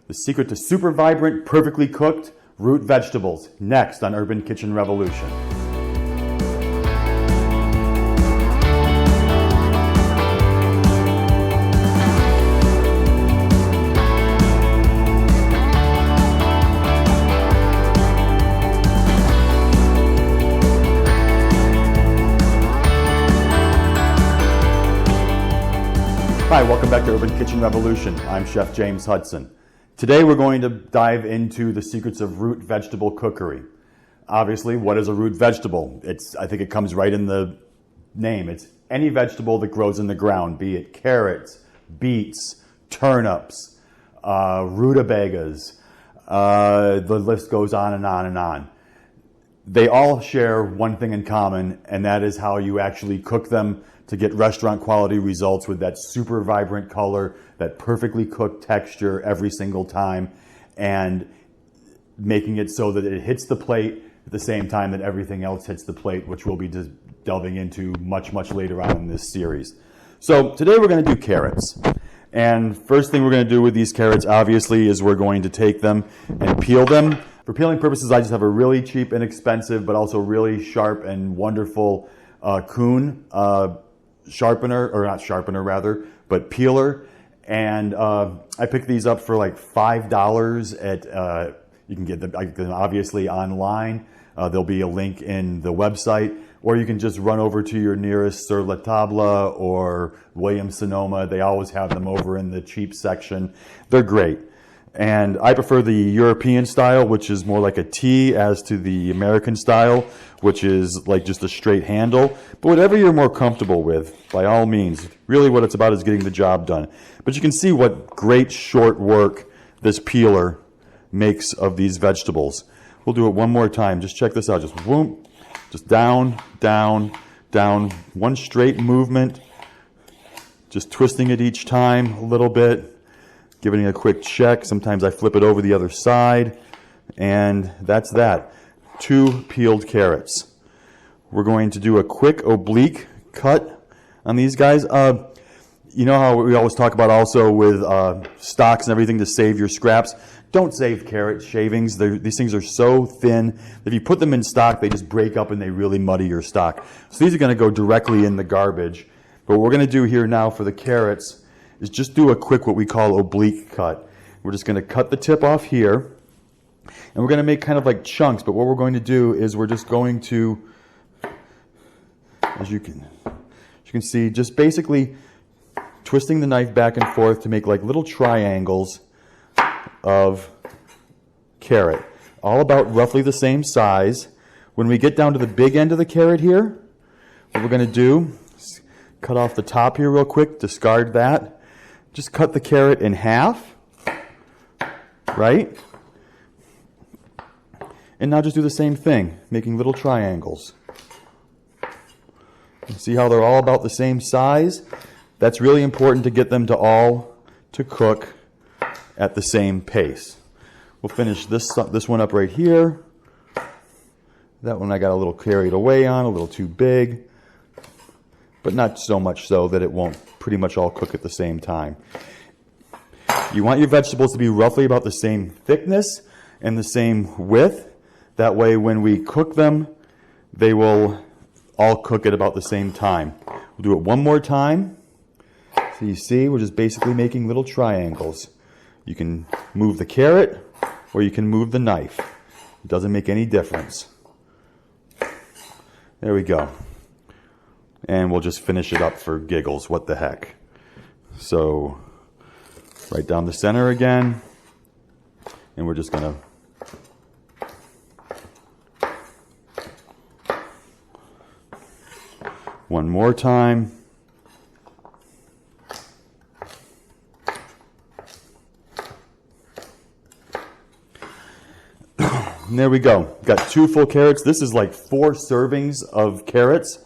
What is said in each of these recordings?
The secret to super vibrant, perfectly cooked root vegetables, next on Urban Kitchen Revolution. Hi, welcome back to Urban Kitchen Revolution. I'm Chef James Hudson. Today we're going to dive into the secrets of root vegetable cookery. Obviously, what is a root vegetable? I think it comes right in the name. It's any vegetable that grows in the ground, be it carrots, beets, turnips, rutabagas, the list goes on and on and on. They all share one thing in common, and that is how you actually cook them to get restaurant quality results with that super vibrant color, that perfectly cooked texture every single time, and making it so that it hits the plate at the same time that everything else hits the plate, which we'll be delving into much later on in this series. So today we're going to do carrots. And first thing we're going to do with these carrots, obviously, is we're going to take them and peel them. For peeling purposes, I just have a really cheap, inexpensive, but also really sharp and wonderful Kuhn sharpener, or not sharpener rather, but peeler. And I picked these up for like $5 at, you can get them obviously online. There'll be a link in the website, or you can just run over to your nearest Sur La Table or Williams-Sonoma. They always have them over in the cheap section. They're great. And I prefer the European style, which is more like a T, as to the American style, which is like just a straight handle. But whatever you're more comfortable with, by all means. Really what it's about is getting the job done. But you can see what great short work this peeler makes of these vegetables. We'll do it one more time. Just check this out. Just whoop, just down, down, down. One straight movement. Just twisting it each time a little bit. Giving it a quick check. Sometimes I flip it over the other side. And that's that. 2 peeled carrots. We're going to do a quick oblique cut on these guys. You know how we always talk about also with stocks and everything to save your scraps? Don't save carrot shavings. These things are so thin. If you put them in stock, they just break up and they really muddy your stock. So these are going to go directly in the garbage. But what we're going to do here now for the carrots is just do a quick what we call oblique cut. We're just going to cut the tip off here, and we're going to make kind of like chunks, but what we're going to do is we're just going to, as you can see, just basically twisting the knife back and forth to make like little triangles of carrot, all about roughly the same size. When we get down to the big end of the carrot here, what we're going to do is cut off the top here real quick, discard that. Just cut the carrot in half, right? And now just do the same thing, making little triangles. See how they're all about the same size? That's really important to get them to cook at the same pace. We'll finish this one up right here. That one I got a little carried away on, a little too big, but not so much so that it won't pretty much all cook at the same time. You want your vegetables to be roughly about the same thickness and the same width. That way when we cook them, they will all cook at about the same time. We'll do it one more time. So you see, we're just basically making little triangles. You can move the carrot or you can move the knife. It doesn't make any difference. There we go. And we'll just finish it up for giggles. What the heck? So, right down the center again. And we're just going to... One more time. And there we go. Got 2 full carrots. This is like 4 servings of carrots.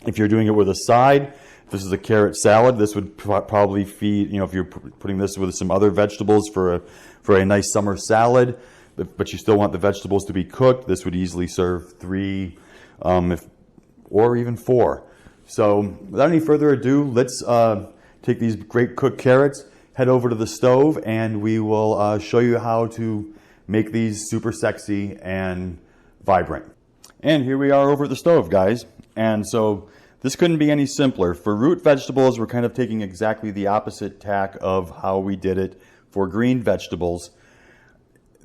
If you're doing it with a side, if this is a carrot salad, this would probably feed, if you're putting this with some other vegetables for a nice summer salad, but you still want the vegetables to be cooked, this would easily serve 3 or even 4. So without any further ado, let's take these great cooked carrots, head over to the stove and we will show you how to make these super sexy and vibrant. And here we are over at the stove, guys. And so this couldn't be any simpler. For root vegetables, we're kind of taking exactly the opposite tack of how we did it for green vegetables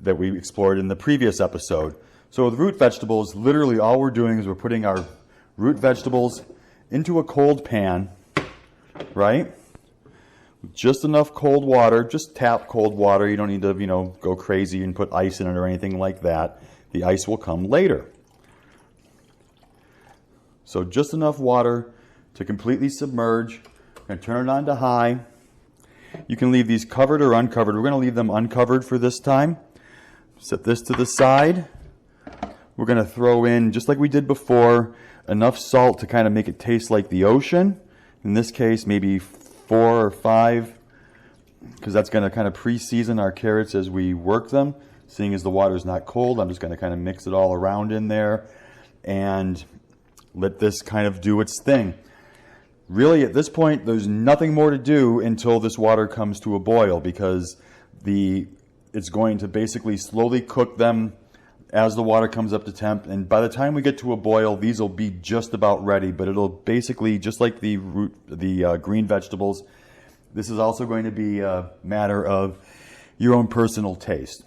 that we explored in the previous episode. So with root vegetables, literally all we're doing is we're putting our root vegetables into a cold pan, right? Just enough cold water, just tap cold water. You don't need to, go crazy and put ice in it or anything like that. The ice will come later. So just enough water to completely submerge. And turn it on to high. You can leave these covered or uncovered. We're going to leave them uncovered for this time. Set this to the side. We're going to throw in, just like we did before, enough salt to kind of make it taste like the ocean. In this case, maybe 4 or 5, because that's going to kind of pre-season our carrots as we work them. Seeing as the water is not cold, I'm just going to kind of mix it all around in there and let this kind of do its thing. Really, at this point, there's nothing more to do until this water comes to a boil, because it's going to basically slowly cook them as the water comes up to temp. And by the time we get to a boil, these will be just about ready. But it'll basically, just like the green vegetables, this is also going to be a matter of your own personal taste.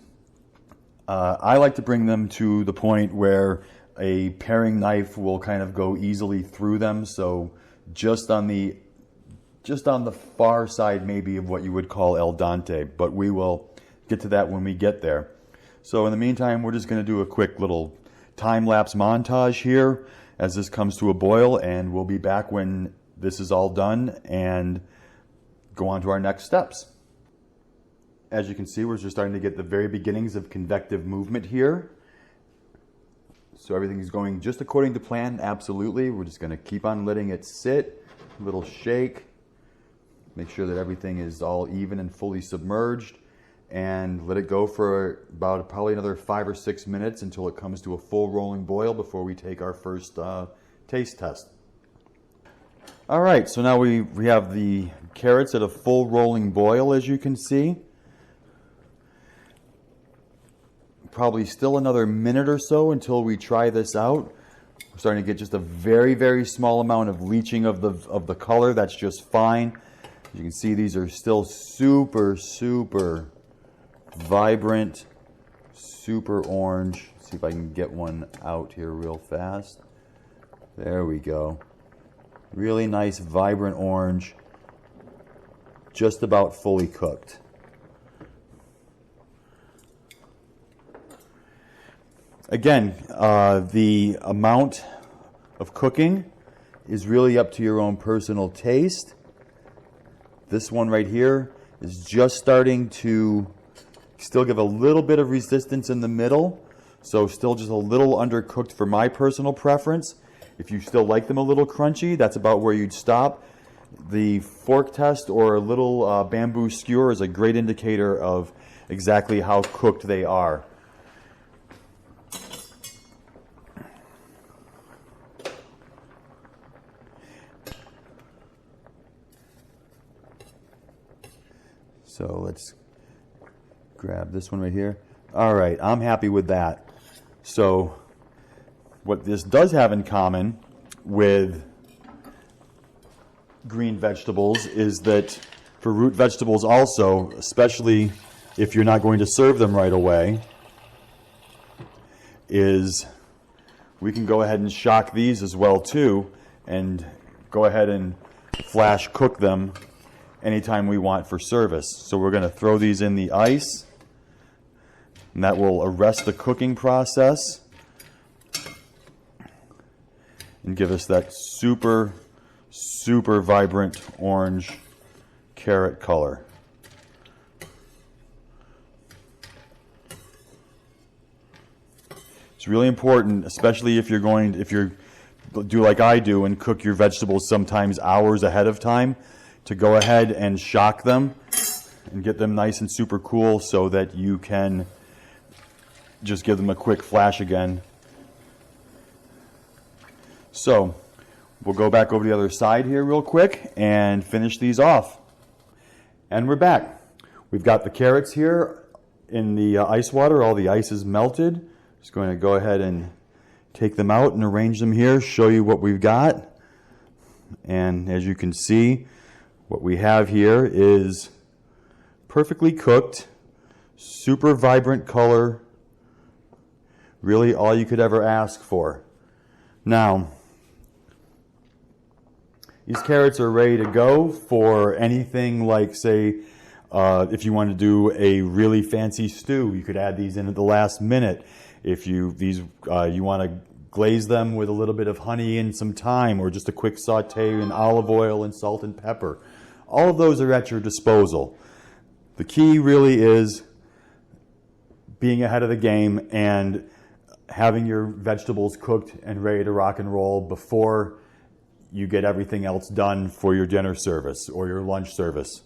I like to bring them to the point where a paring knife will kind of go easily through them. So just on the far side maybe of what you would call al dente, but we will get to that when we get there. So in the meantime, we're just going to do a quick little time-lapse montage here as this comes to a boil, and we'll be back when this is all done and go on to our next steps. As you can see, we're just starting to get the very beginnings of convective movement here. So everything is going just according to plan, absolutely. We're just going to keep on letting it sit, a little shake, make sure that everything is all even and fully submerged, and let it go for about probably another 5 or 6 minutes until it comes to a full rolling boil before we take our first taste test. All right, so now we have the carrots at a full rolling boil, as you can see. Probably still another minute or so until we try this out. We're starting to get just a very, very small amount of leaching of the color. That's just fine. As you can see, these are still super, super vibrant, super orange. Let's see if I can get one out here real fast. There we go. Really nice, vibrant orange. Just about fully cooked. Again, the amount of cooking is really up to your own personal taste. This one right here is just starting to still give a little bit of resistance in the middle, so still just a little undercooked for my personal preference. If you still like them a little crunchy, that's about where you'd stop. The fork test or a little bamboo skewer is a great indicator of exactly how cooked they are. So let's grab this one right here. All right, I'm happy with that. So what this does have in common with green vegetables is that for root vegetables also, especially if you're not going to serve them right away, is we can go ahead and shock these as well too and go ahead and flash cook them anytime we want for service. So we're going to throw these in the ice, and that will arrest the cooking process and give us that super, super vibrant orange carrot color. It's really important, especially if you do like I do and cook your vegetables sometimes hours ahead of time, to go ahead and shock them and get them nice and super cool so that you can just give them a quick flash again. So we'll go back over the other side here real quick and finish these off. And we're back. We've got the carrots here in the ice water. All the ice is melted. Just going to go ahead and take them out and arrange them here, show you what we've got. And as you can see, what we have here is perfectly cooked, super vibrant color, really all you could ever ask for. Now, these carrots are ready to go for anything like, say, if you want to do a really fancy stew, you could add these in at the last minute. If you want to glaze them with a little bit of honey and some thyme, or just a quick saute in olive oil and salt and pepper. All of those are at your disposal. The key really is being ahead of the game and having your vegetables cooked and ready to rock and roll before you get everything else done for your dinner service or your lunch service.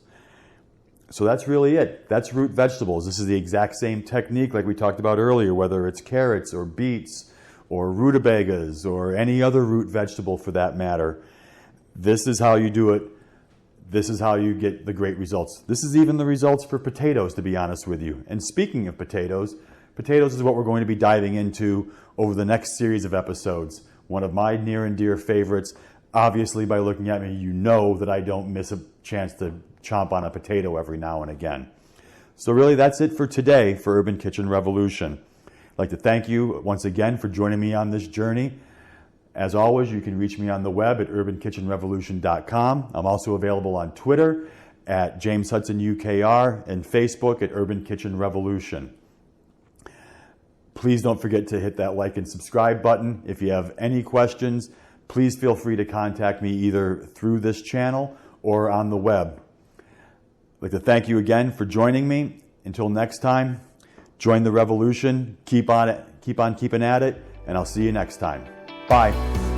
So that's really it. That's root vegetables. This is the exact same technique like we talked about earlier, whether it's carrots or beets or rutabagas or any other root vegetable for that matter. This is how you do it. This is how you get the great results. This is even the results for potatoes, to be honest with you. And speaking of potatoes, potatoes is what we're going to be diving into over the next series of episodes. One of my near and dear favorites. Obviously, by looking at me, you know that I don't miss a chance to chomp on a potato every now and again. So really, that's it for today for Urban Kitchen Revolution. I'd like to thank you once again for joining me on this journey. As always, you can reach me on the web at urbankitchenrevolution.com. I'm also available on Twitter at James Hudson UKR and Facebook at Urban Kitchen Revolution. Please don't forget to hit that like and subscribe button. If you have any questions, please feel free to contact me either through this channel or on the web. I'd like to thank you again for joining me. Until next time, join the revolution, keep on keeping at it, and I'll see you next time. Bye.